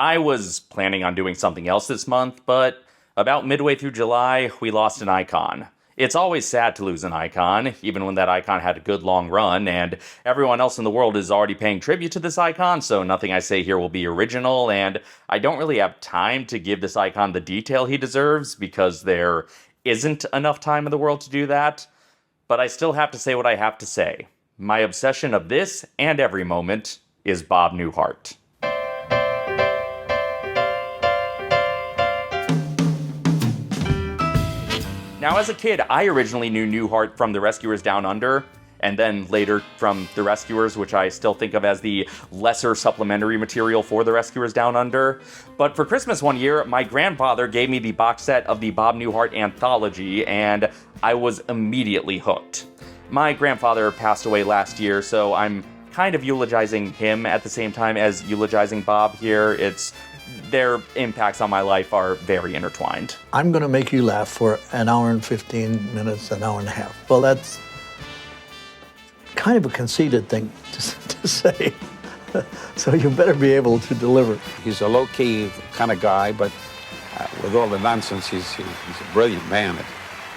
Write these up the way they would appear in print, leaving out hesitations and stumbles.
I was planning on doing something else this month, but about midway through July, we lost an icon. It's always sad to lose an icon, even when that icon had a good long run, and everyone else in the world is already paying tribute to this icon, so nothing I say here will be original, and I don't really have time to give this icon the detail he deserves, because there isn't enough time in the world to do that. But I still have to say what I have to say. My obsession of this and every moment is Bob Newhart. Now, as a kid, I originally knew Newhart from The Rescuers Down Under, and then later from The Rescuers, which I still think of as the lesser supplementary material for The Rescuers Down Under. But for Christmas one year, my grandfather gave me the box set of the Bob Newhart anthology, and I was immediately hooked. My grandfather passed away last year, so I'm kind of eulogizing him at the same time as eulogizing Bob here. Their impacts on my life are very intertwined. I'm going to make you laugh for an hour and 15 minutes, an hour and a half. Well, that's kind of a conceited thing to say. So you better be able to deliver. He's a low-key kind of guy, but with all the nonsense, he's a brilliant man.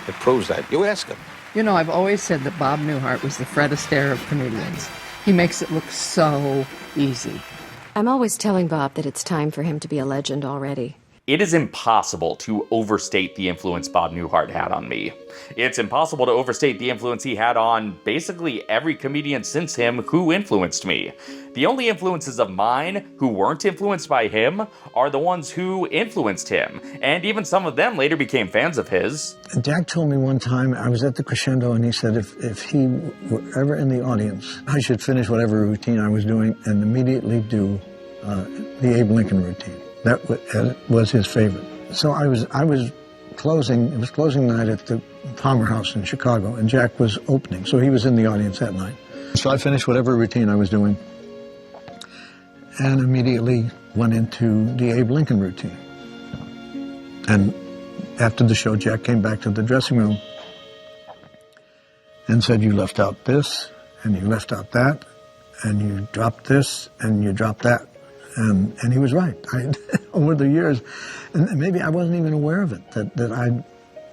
It proves that. You ask him. You know, I've always said that Bob Newhart was the Fred Astaire of comedians. He makes it look so easy. I'm always telling Bob that it's time for him to be a legend already. It is impossible to overstate the influence Bob Newhart had on me. It's impossible to overstate the influence he had on basically every comedian since him who influenced me. The only influences of mine who weren't influenced by him are the ones who influenced him, and even some of them later became fans of his. Jack told me one time, I was at the Crescendo, and he said if he were ever in the audience, I should finish whatever routine I was doing and immediately do the Abe Lincoln routine. That was his favorite. So I was closing, it was closing night at the Palmer House in Chicago, and Jack was opening, so he was in the audience that night. So I finished whatever routine I was doing and immediately went into the Abe Lincoln routine. And after the show, Jack came back to the dressing room and said, "You left out this, and you left out that, and you dropped this, and you dropped that." And he was right. Over the years, and maybe I wasn't even aware of it, that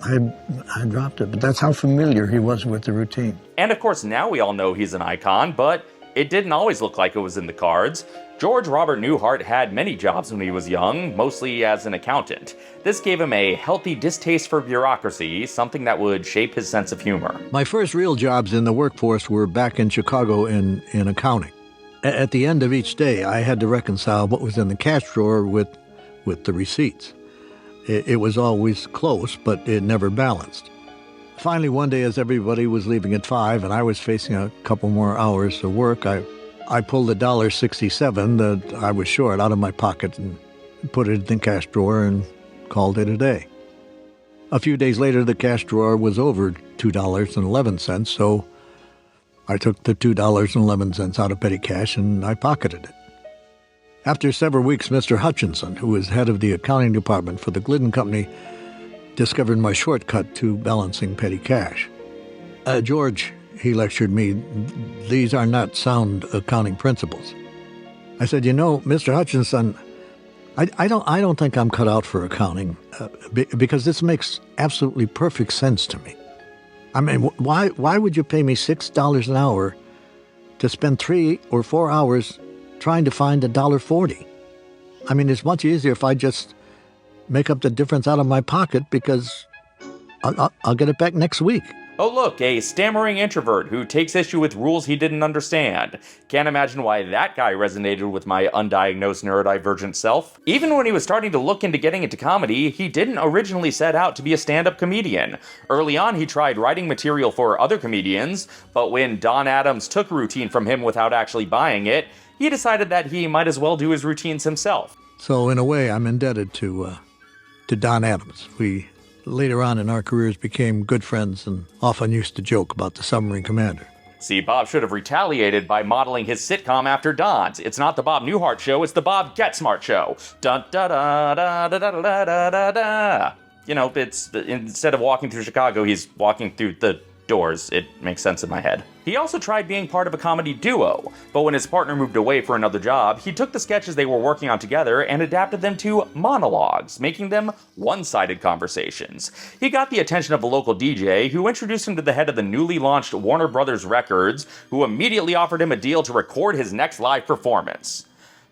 I dropped it. But that's how familiar he was with the routine. And of course, now we all know he's an icon, but it didn't always look like it was in the cards. George Robert Newhart had many jobs when he was young, mostly as an accountant. This gave him a healthy distaste for bureaucracy, something that would shape his sense of humor. My first real jobs in the workforce were back in Chicago in accounting. At the end of each day, I had to reconcile what was in the cash drawer with the receipts. It was always close, but it never balanced. Finally, one day, as everybody was leaving at 5 and I was facing a couple more hours of work, I pulled $1.67 that I was short out of my pocket and put it in the cash drawer and called it a day. A few days later, the cash drawer was over $2.11, so I took the $2.11 out of petty cash and I pocketed it. After several weeks, Mr. Hutchinson, who was head of the accounting department for the Glidden Company, discovered my shortcut to balancing petty cash. "George," he lectured me, "these are not sound accounting principles." I said, "You know, Mr. Hutchinson, I don't think I'm cut out for accounting because this makes absolutely perfect sense to me. I mean, why would you pay me $6 an hour to spend 3 or 4 hours trying to find $1.40? I mean, it's much easier if I just make up the difference out of my pocket because I'll get it back next week." Oh look, a stammering introvert who takes issue with rules he didn't understand. Can't imagine why that guy resonated with my undiagnosed neurodivergent self. Even when he was starting to look into getting into comedy, he didn't originally set out to be a stand-up comedian. Early on, he tried writing material for other comedians, but when Don Adams took a routine from him without actually buying it, he decided that he might as well do his routines himself. So in a way, I'm indebted to Don Adams. We later on in our careers became good friends and often used to joke about the submarine commander. See, Bob should have retaliated by modeling his sitcom after Don's. It's not the Bob Newhart Show, it's the Bob Get Smart Show. Dun da da da da da da da da da. You know, it's instead of walking through Chicago, he's walking through the doors. It makes sense in my head. He also tried being part of a comedy duo, but when his partner moved away for another job, he took the sketches they were working on together and adapted them to monologues, making them one-sided conversations. He got the attention of a local DJ, who introduced him to the head of the newly launched Warner Brothers Records, who immediately offered him a deal to record his next live performance.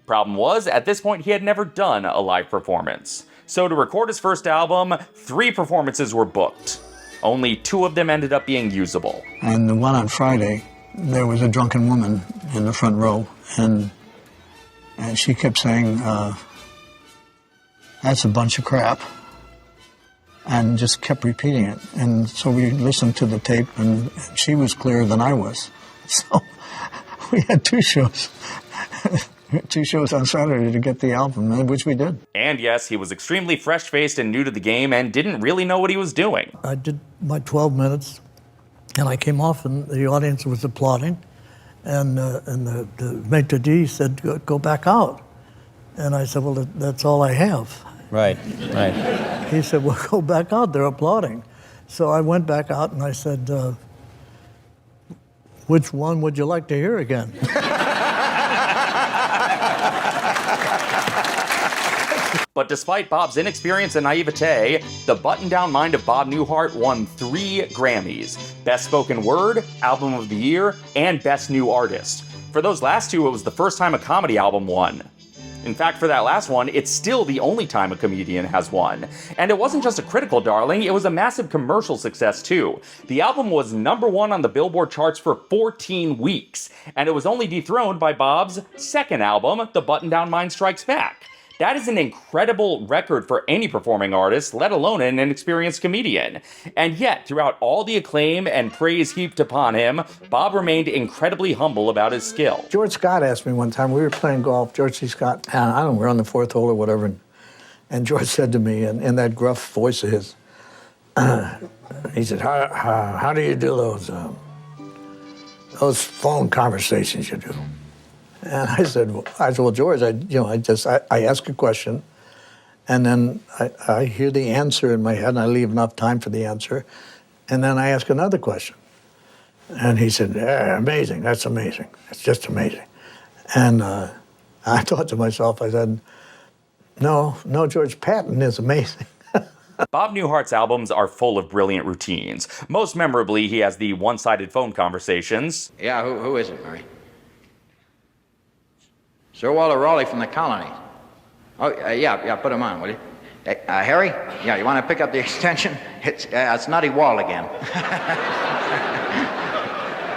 Problem was, at this point he had never done a live performance. So to record his first album, 3 performances were booked. Only 2 of them ended up being usable. And the one on Friday, there was a drunken woman in the front row, and she kept saying, that's a bunch of crap, and just kept repeating it. And so we listened to the tape, and she was clearer than I was. So we had 2 shows. 2 shows on Saturday to get the album, which we did. And yes, he was extremely fresh-faced and new to the game and didn't really know what he was doing. I did my 12 minutes, and I came off, and the audience was applauding. And the maitre d' said, go back out. And I said, well, that's all I have. Right. He said, well, go back out. They're applauding. So I went back out, and I said, which one would you like to hear again? But despite Bob's inexperience and naivete, the button-down mind of Bob Newhart won 3 Grammys: Best Spoken Word, Album of the Year, and Best New Artist. For those last 2, it was the first time a comedy album won. In fact, for that last one, it's still the only time a comedian has won. And it wasn't just a critical darling, it was a massive commercial success too. The album was #1 on the Billboard charts for 14 weeks, and it was only dethroned by Bob's second album, The Button-Down Mind Strikes Back. That is an incredible record for any performing artist, let alone an inexperienced comedian. And yet, throughout all the acclaim and praise heaped upon him, Bob remained incredibly humble about his skill. George Scott asked me one time, we were playing golf, George C. Scott, and I don't know, we're on the 4th hole or whatever, and George said to me, in that gruff voice of his, he said, how do you do those phone conversations you do? And I said, well, George, I ask a question, and then I hear the answer in my head, and I leave enough time for the answer, and then I ask another question. And he said, yeah, amazing, that's amazing. It's just amazing. And I thought to myself, I said, no, George, Patton is amazing. Bob Newhart's albums are full of brilliant routines. Most memorably, he has the one-sided phone conversations. Yeah, who is it, Murray? Sir Walter Raleigh from the colonies. Oh, yeah, put him on, will you? Harry? Yeah, you want to pick up the extension? It's Nutty Wall again.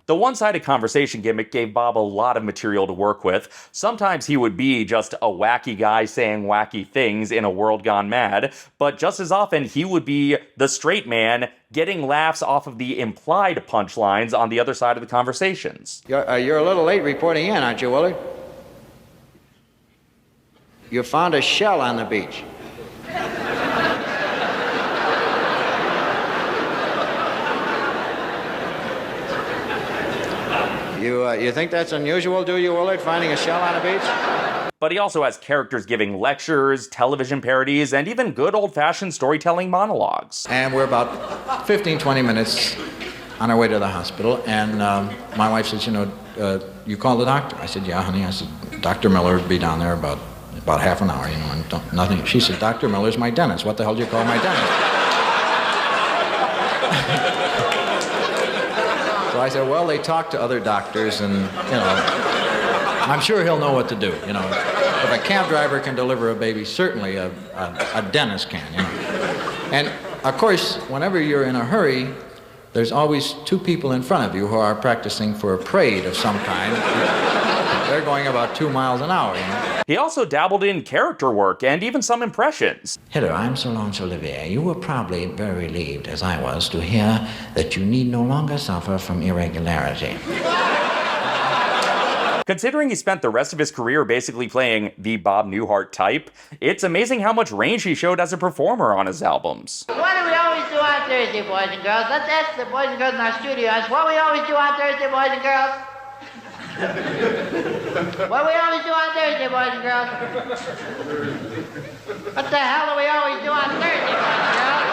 The one-sided conversation gimmick gave Bob a lot of material to work with. Sometimes he would be just a wacky guy saying wacky things in a world gone mad, but just as often he would be the straight man getting laughs off of the implied punchlines on the other side of the conversations. You're a little late reporting in, aren't you, Willard? You found a shell on the beach. You think that's unusual, do you, Willard, finding a shell on a beach? But he also has characters giving lectures, television parodies, and even good old-fashioned storytelling monologues. And we're about 15, 20 minutes on our way to the hospital, and my wife says, you called the doctor? I said, yeah, honey. I said, Dr. Miller would be down there about half an hour, and nothing. She said, Dr. Miller's my dentist. What the hell do you call my dentist? So I said, well, they talk to other doctors, and, I'm sure he'll know what to do, If a cab driver can deliver a baby, certainly a dentist can, And, of course, whenever you're in a hurry, there's always 2 people in front of you who are practicing for a parade of some kind. They're going about 2 miles an hour, He also dabbled in character work and even some impressions. Hello, I'm Solange Olivier. You were probably very relieved, as I was, to hear that you need no longer suffer from irregularity. Considering he spent the rest of his career basically playing the Bob Newhart type, it's amazing how much range he showed as a performer on his albums. What do we always do on Thursday, boys and girls? Let's ask the boys and girls in our studio. What do we always do on Thursday, boys and girls? What do we always do on Thursday, boys and girls? What the hell do we always do on Thursday, boys and girls?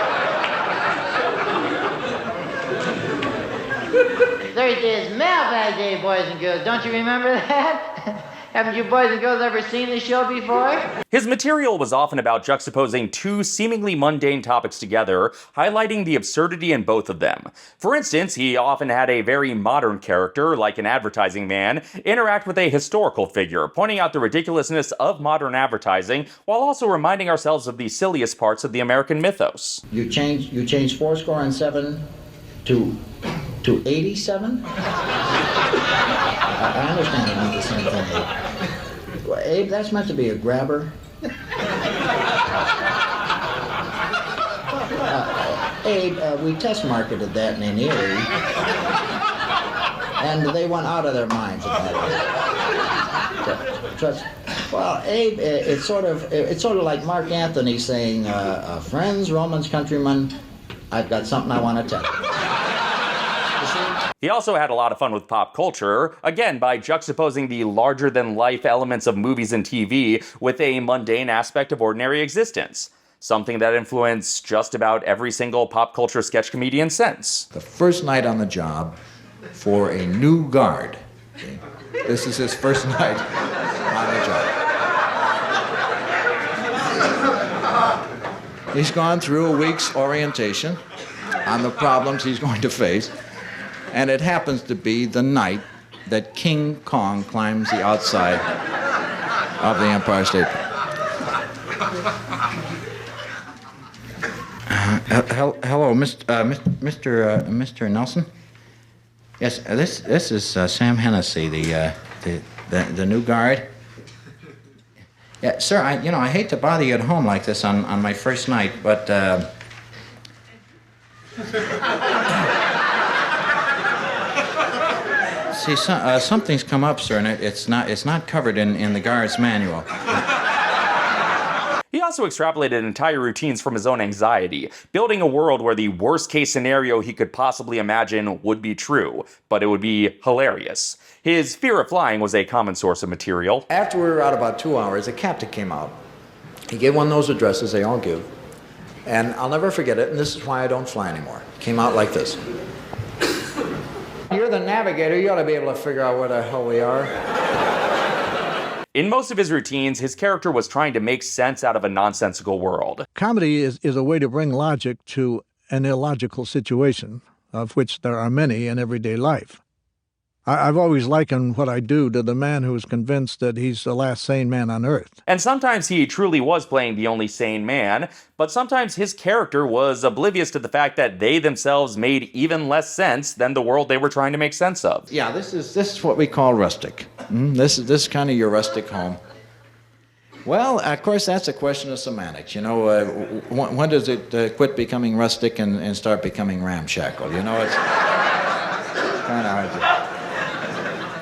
Thursday is Mailbag Day, boys and girls. Don't you remember that? Haven't you boys and girls ever seen the show before? His material was often about juxtaposing two seemingly mundane topics together, highlighting the absurdity in both of them. For instance, he often had a very modern character, like an advertising man, interact with a historical figure, pointing out the ridiculousness of modern advertising, while also reminding ourselves of the silliest parts of the American mythos. You changed 7 to 87? I understand it meant the same thing. Well, Abe, that's meant to be a grabber. Abe, we test marketed that in Erie, and they went out of their minds about it. Trust. Well, Abe, it's sort of like Mark Anthony saying, "Friends, Romans, countrymen, I've got something I want to tell you." He also had a lot of fun with pop culture, again by juxtaposing the larger-than-life elements of movies and TV with a mundane aspect of ordinary existence, something that influenced just about every single pop culture sketch comedian since. The first night on the job for a new guard. Okay? This is his first night on the job. He's gone through a week's orientation on the problems he's going to face. And it happens to be the night that King Kong climbs the outside of the Empire State Building. Hello, Mr. Nelson. Yes, this is Sam Hennessy, the new guard. Yeah, sir. I hate to bother you at home like this on my first night, but. See, something's come up, sir, and it's not covered in the guard's manual. He also extrapolated entire routines from his own anxiety, building a world where the worst-case scenario he could possibly imagine would be true, but it would be hilarious. His fear of flying was a common source of material. After we were out about 2 hours, a captain came out. He gave one of those addresses they all give, and I'll never forget it, and this is why I don't fly anymore. It came out like this. You're the navigator, you ought to be able to figure out where the hell we are. In most of his routines, his character was trying to make sense out of a nonsensical world. Comedy is a way to bring logic to an illogical situation, of which there are many in everyday life. I've always likened what I do to the man who is convinced that he's the last sane man on earth. And sometimes he truly was playing the only sane man, but sometimes his character was oblivious to the fact that they themselves made even less sense than the world they were trying to make sense of. Yeah, this is what we call rustic. This is kind of your rustic home. Well, of course, that's a question of semantics. You know, when does it quit becoming rustic and start becoming ramshackle? You know, it's kind of hard to...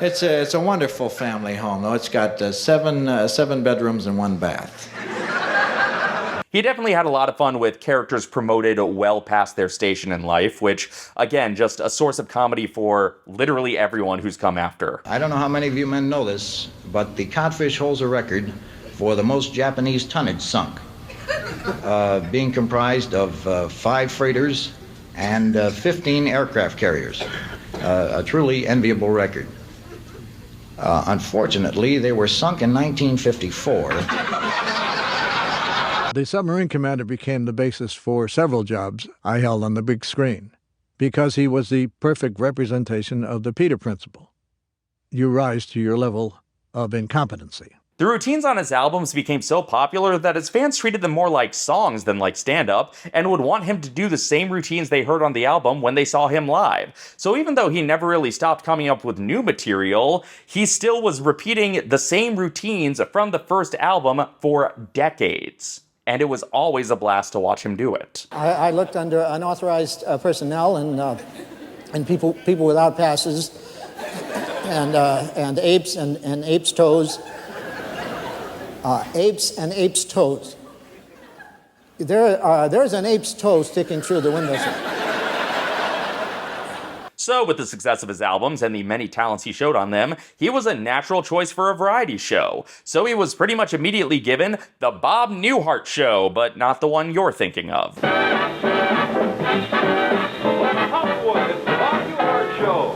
It's a wonderful family home, though. It's got seven bedrooms and 1 bath. He definitely had a lot of fun with characters promoted well past their station in life, which, again, just a source of comedy for literally everyone who's come after. I don't know how many of you men know this, but the Codfish holds a record for the most Japanese tonnage sunk, being comprised of 5 freighters and 15 aircraft carriers. A truly enviable record. Unfortunately, they were sunk in 1954. The submarine commander became the basis for several jobs I held on the big screen, because he was the perfect representation of the Peter Principle. You rise to your level of incompetency. The routines on his albums became so popular that his fans treated them more like songs than like stand-up, and would want him to do the same routines they heard on the album when they saw him live. So even though he never really stopped coming up with new material, he still was repeating the same routines from the first album for decades. And it was always a blast to watch him do it. I looked under unauthorized personnel and people without passes, and apes and apes' toes. Apes and apes' toes. There's an ape's toe sticking through the windowsill. So, with the success of his albums and the many talents he showed on them, he was a natural choice for a variety show. So he was pretty much immediately given the Bob Newhart Show, but not the one you're thinking of. Hollywood, it's the Bob Newhart Show.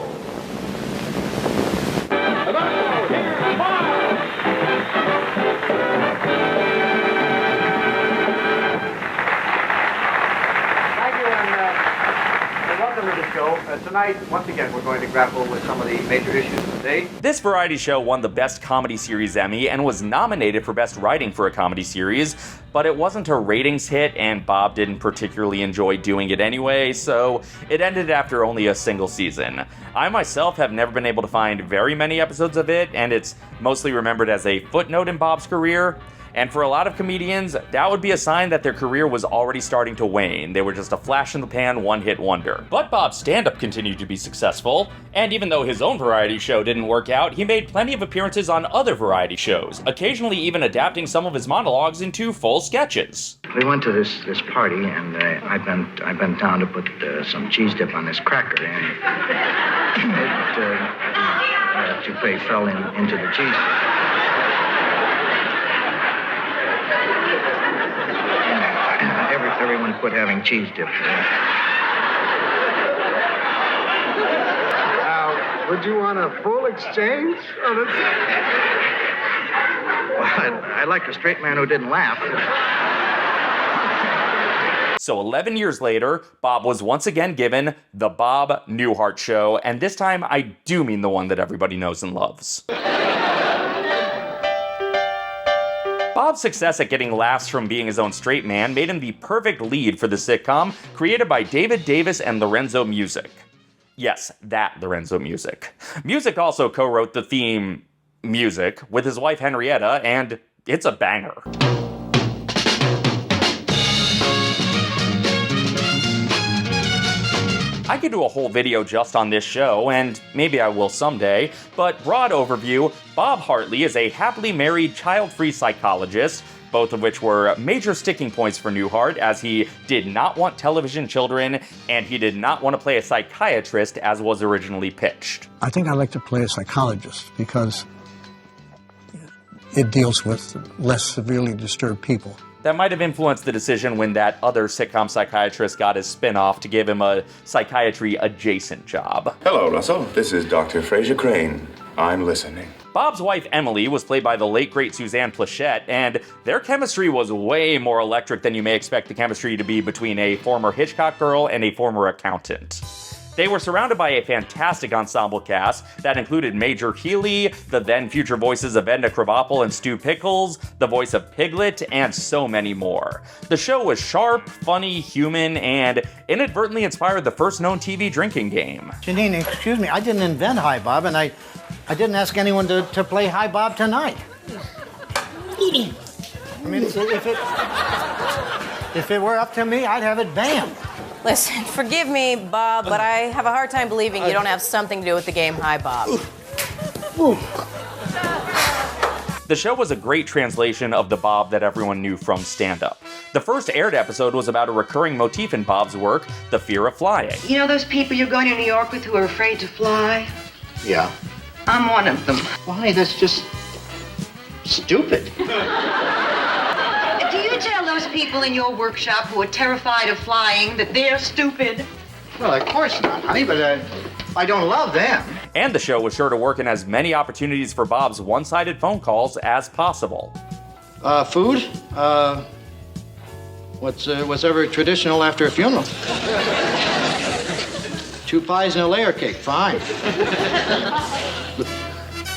tonight, once again, we're going to grapple with some of the major issues of the day. This variety show won the Best Comedy Series Emmy and was nominated for Best Writing for a Comedy Series, but it wasn't a ratings hit, and Bob didn't particularly enjoy doing it anyway, so it ended after only a single season. I myself have never been able to find very many episodes of it, and it's mostly remembered as a footnote in Bob's career. And for a lot of comedians, that would be a sign that their career was already starting to wane. They were just a flash-in-the-pan, one-hit wonder. But Bob's stand-up continued to be successful, and even though his own variety show didn't work out, he made plenty of appearances on other variety shows, occasionally even adapting some of his monologues into full sketches. We went to this party, and I bent down to put some cheese dip on this cracker, and the toupee fell into the cheese dip. Everyone quit having cheese dip. Now, would you want a full exchange on it? Well, I liked a straight man who didn't laugh. So 11 years later, Bob was once again given The Bob Newhart Show, and this time I do mean the one that everybody knows and loves. Bob's success at getting laughs from being his own straight man made him the perfect lead for the sitcom, created by David Davis and Lorenzo Music. Yes, that Lorenzo Music. Music also co-wrote the theme, Music, with his wife Henrietta, and it's a banger. I could do a whole video just on this show, and maybe I will someday, but broad overview, Bob Hartley is a happily married, child-free psychologist, both of which were major sticking points for Newhart, as he did not want television children, and he did not want to play a psychiatrist as was originally pitched. I think I like to play a psychologist because it deals with less severely disturbed people. That might have influenced the decision when that other sitcom psychiatrist got his spin-off to give him a psychiatry-adjacent job. Hello, Russell. This is Dr. Fraser Crane. I'm listening. Bob's wife, Emily, was played by the late, great Suzanne Pleshette, and their chemistry was way more electric than you may expect the chemistry to be between a former Hitchcock girl and a former accountant. They were surrounded by a fantastic ensemble cast that included Major Healy, the then future voices of Edna Krabappel and Stu Pickles, the voice of Piglet, and so many more. The show was sharp, funny, human, and inadvertently inspired the first known TV drinking game. Janine, excuse me, I didn't invent Hi Bob, and I didn't ask anyone to play Hi Bob tonight. I mean, if it were up to me, I'd have it banned. Listen, forgive me, Bob, but I have a hard time believing you don't have something to do with the game Hi Bob. The show was a great translation of the Bob that everyone knew from stand-up. The first aired episode was about a recurring motif in Bob's work, the fear of flying. You know those people you're going to New York with who are afraid to fly? Yeah. I'm one of them. Why? That's just stupid. Do you tell those people in your workshop who are terrified of flying that they're stupid? Well, of course not, honey, but I don't love them. And the show was sure to work in as many opportunities for Bob's one-sided phone calls as possible. Food? What's ever traditional after a funeral? 2 pies and a layer cake, fine.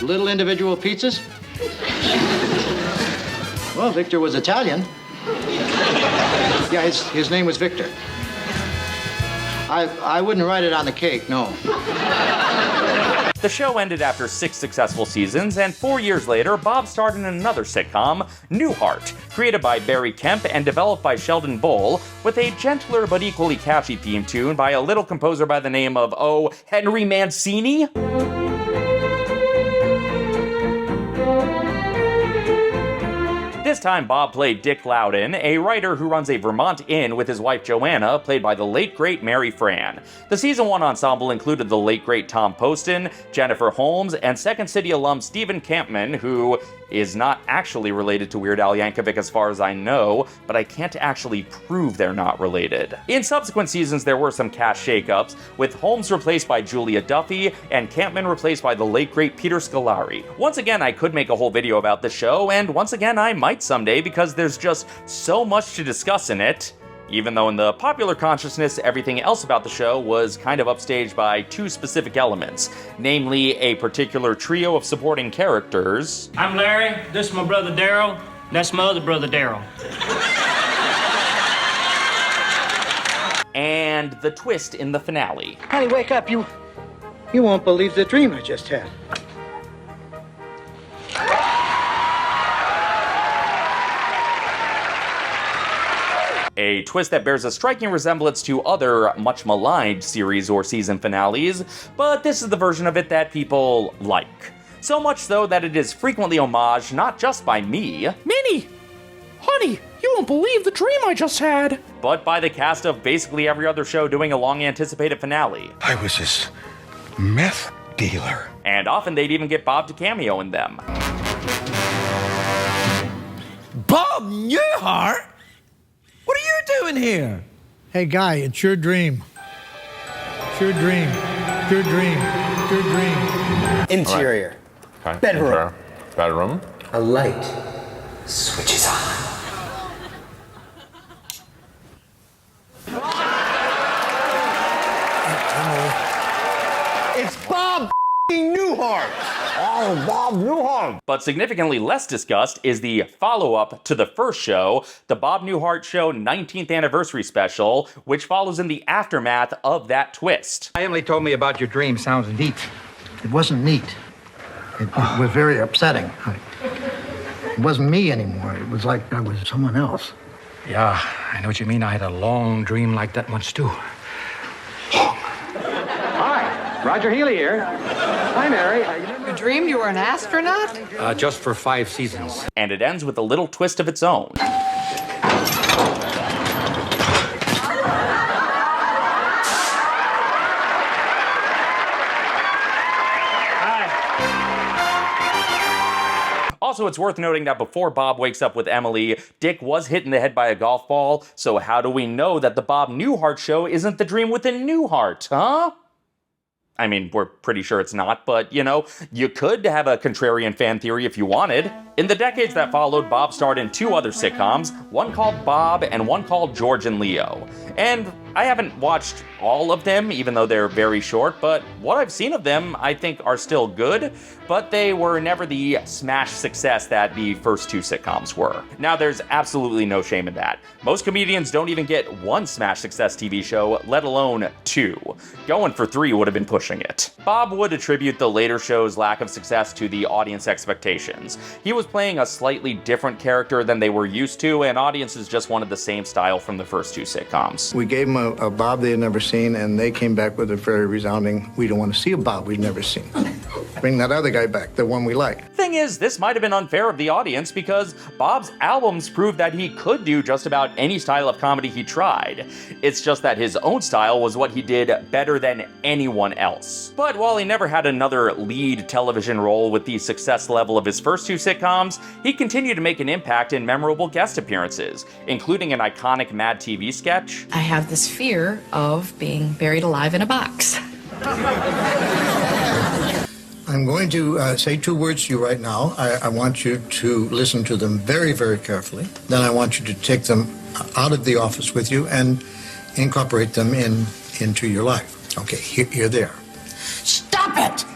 Little individual pizzas? Well, Victor was Italian. Yeah, his name was Victor. I wouldn't write it on the cake, no. The show ended after 6 successful seasons, and 4 years later, Bob starred in another sitcom, Newhart, created by Barry Kemp and developed by Sheldon Bull, with a gentler but equally catchy theme tune by a little composer by the name of, Henry Mancini? This time, Bob played Dick Loudon, a writer who runs a Vermont inn with his wife Joanna, played by the late great Mary Fran. The season 1 ensemble included the late great Tom Poston, Jennifer Holmes, and Second City alum Stephen Campman, who is not actually related to Weird Al Yankovic as far as I know, but I can't actually prove they're not related. In subsequent seasons, there were some cast shakeups, with Holmes replaced by Julia Duffy and Campman replaced by the late great Peter Scolari. Once again, I could make a whole video about the show, and once again, I might someday because there's just so much to discuss in it. even though in the popular consciousness, everything else about the show was kind of upstaged by two specific elements, namely a particular trio of supporting characters. I'm Larry, this is my brother Daryl, that's my other brother Daryl. And the twist in the finale. Honey, wake up. You won't believe the dream I just had. A twist that bears a striking resemblance to other much maligned series or season finales, but this is the version of it that people like. So much so that it is frequently homaged not just by me, Minnie! Honey, you won't believe the dream I just had! But by the cast of basically every other show doing a long-anticipated finale. I was his meth dealer. And often they'd even get Bob to cameo in them. Bob Newhart? What are you doing here? Hey, Guy, it's your dream. It's your dream. Your dream. Your dream. Interior. Okay. Bedroom. Bedroom. A light switches on. It's Bob Newhart. Oh, Bob Newhart. But significantly less discussed is the follow-up to the first show, the Bob Newhart Show 19th Anniversary Special, which follows in the aftermath of that twist. Emily told me about your dream. Sounds neat. It wasn't neat. It was very upsetting. It wasn't me anymore. It was like I was someone else. Yeah, I know what you mean. I had a long dream like that once, too. Hi, Roger Healy here. Hi, Mary. You dreamed you were an astronaut? Just for 5 seasons. And it ends with a little twist of its own. Also, it's worth noting that before Bob wakes up with Emily, Dick was hit in the head by a golf ball, so how do we know that the Bob Newhart Show isn't the dream within Newhart, huh? I mean, we're pretty sure it's not, but, you know, you could have a contrarian fan theory if you wanted. In the decades that followed, Bob starred in 2 other sitcoms, one called Bob and one called George and Leo. And I haven't watched all of them, even though they're very short, but what I've seen of them I think are still good, but they were never the smash success that the first 2 sitcoms were. Now, there's absolutely no shame in that. Most comedians don't even get 1 smash success TV show, let alone 2. Going for 3 would have been pushing it. Bob would attribute the later show's lack of success to the audience expectations. He was playing a slightly different character than they were used to, and audiences just wanted the same style from the first 2 sitcoms. We gave them a Bob they had never seen, and they came back with a very resounding, we don't want to see a Bob we've never seen. Bring that other guy back, the one we like. Thing is, this might have been unfair of the audience because Bob's albums proved that he could do just about any style of comedy he tried. It's just that his own style was what he did better than anyone else. But while he never had another lead television role with the success level of his first 2 sitcoms, he continued to make an impact in memorable guest appearances, including an iconic Mad TV sketch. I have this fear of being buried alive in a box. I'm going to say 2 words to you right now. I want you to listen to them very, very carefully. Then I want you to take them out of the office with you and incorporate them into your life. Okay, here they are. Stop it!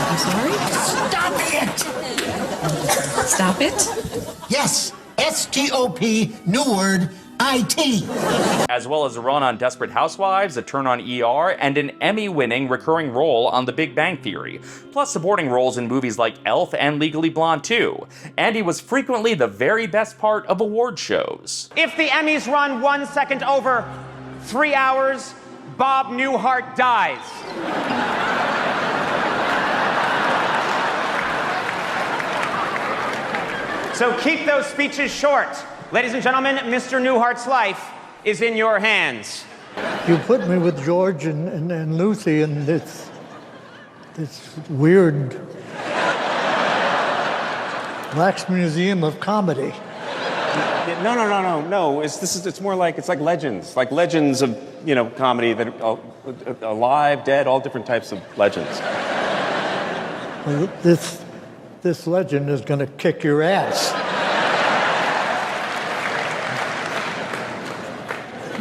I'm sorry? Stop it! Stop it? Yes, S-T-O-P, new word, I-T. As well as a run on Desperate Housewives, a turn on ER, and an Emmy-winning recurring role on The Big Bang Theory, plus supporting roles in movies like Elf and Legally Blonde 2. And he was frequently the very best part of award shows. If the Emmys run 1 second over 3 hours, Bob Newhart dies. So keep those speeches short. Ladies and gentlemen, Mr. Newhart's life is in your hands. You put me with George and Lucy in this weird wax museum of comedy. No. It's more like it's like legends of comedy that are alive, dead, all different types of legends. Well, this this legend is going to kick your ass.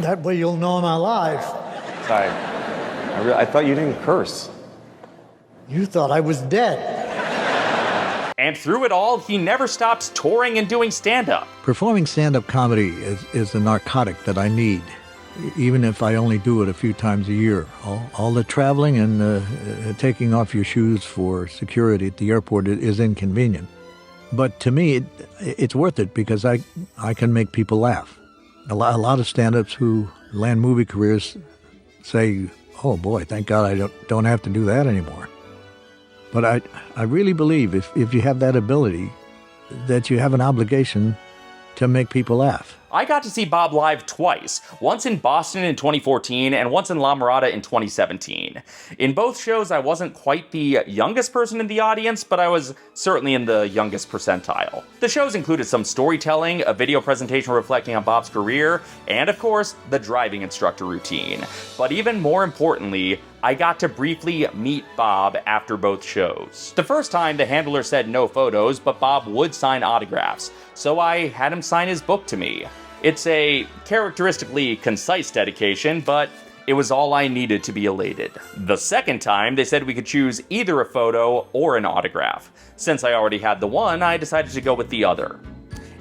That way you'll know I'm alive. I thought you didn't curse. You thought I was dead. And through it all, he never stops touring and doing stand-up. Performing stand-up comedy is a narcotic that I need, even if I only do it a few times a year. All the traveling and taking off your shoes for security at the airport is inconvenient. But to me, it's worth it because I can make people laugh. A lot of stand-ups who land movie careers say, oh boy, thank God I don't have to do that anymore. But I really believe if you have that ability, that you have an obligation to make people laugh. I got to see Bob live twice, once in Boston in 2014 and once in La Mirada in 2017. In both shows, I wasn't quite the youngest person in the audience, but I was certainly in the youngest percentile. The shows included some storytelling, a video presentation reflecting on Bob's career, and of course, the driving instructor routine. But even more importantly, I got to briefly meet Bob after both shows. The first time, the handler said no photos, but Bob would sign autographs, so I had him sign his book to me. It's a characteristically concise dedication, but it was all I needed to be elated. The second time, they said we could choose either a photo or an autograph. Since I already had the one, I decided to go with the other.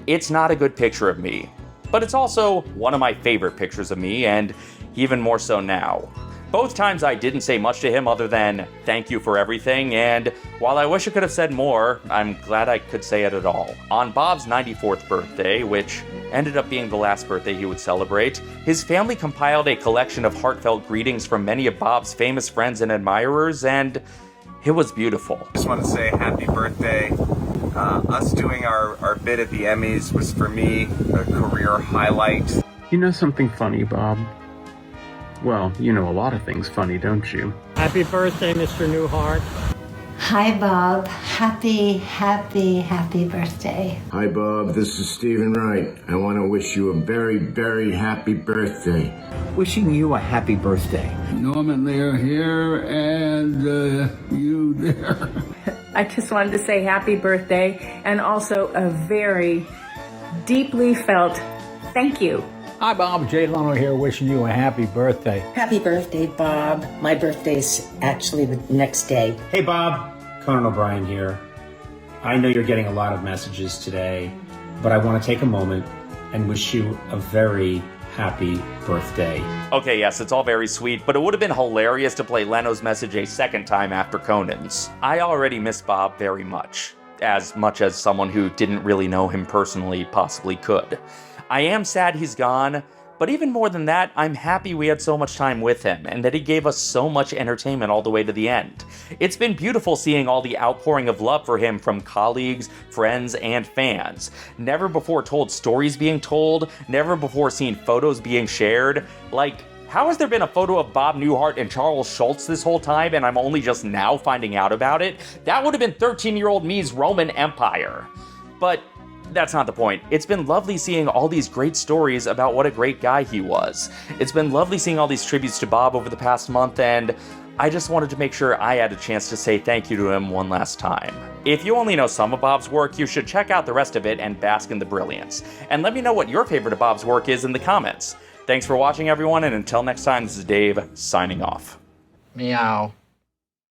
It's not a good picture of me, but it's also one of my favorite pictures of me, and even more so now. Both times I didn't say much to him other than thank you for everything, and while I wish I could have said more, I'm glad I could say it at all. On Bob's 94th birthday, which ended up being the last birthday he would celebrate, his family compiled a collection of heartfelt greetings from many of Bob's famous friends and admirers, and it was beautiful. Just want to say happy birthday. Us doing our bit at the Emmys was, for me, a career highlight. You know something funny, Bob? Well, you know a lot of things funny, don't you? Happy birthday, Mr. Newhart. Hi, Bob. Happy birthday. Hi, Bob. This is Stephen Wright. I want to wish you a very, very happy birthday. Wishing you a happy birthday. Norman Lear here, and you there. I just wanted to say happy birthday, and also a very deeply felt thank you. Hi, Bob. Jay Leno here, wishing you a happy birthday. Happy birthday, Bob. My birthday's actually the next day. Hey, Bob. Conan O'Brien here. I know you're getting a lot of messages today, but I want to take a moment and wish you a very happy birthday. Okay, yes, it's all very sweet, but it would have been hilarious to play Leno's message a second time after Conan's. I already miss Bob very much as someone who didn't really know him personally possibly could. I am sad he's gone, but even more than that, I'm happy we had so much time with him and that he gave us so much entertainment all the way to the end. It's been beautiful seeing all the outpouring of love for him from colleagues, friends, and fans. Never before told stories being told, never before seen photos being shared. Like, how has there been a photo of Bob Newhart and Charles Schultz this whole time and I'm only just now finding out about it? That would have been 13-year-old me's Roman Empire. But that's not the point. It's been lovely seeing all these great stories about what a great guy he was. It's been lovely seeing all these tributes to Bob over the past month, and I just wanted to make sure I had a chance to say thank you to him one last time. If you only know some of Bob's work, you should check out the rest of it and bask in the brilliance. And let me know what your favorite of Bob's work is in the comments. Thanks for watching, everyone, and until next time, this is Dave, signing off. Meow.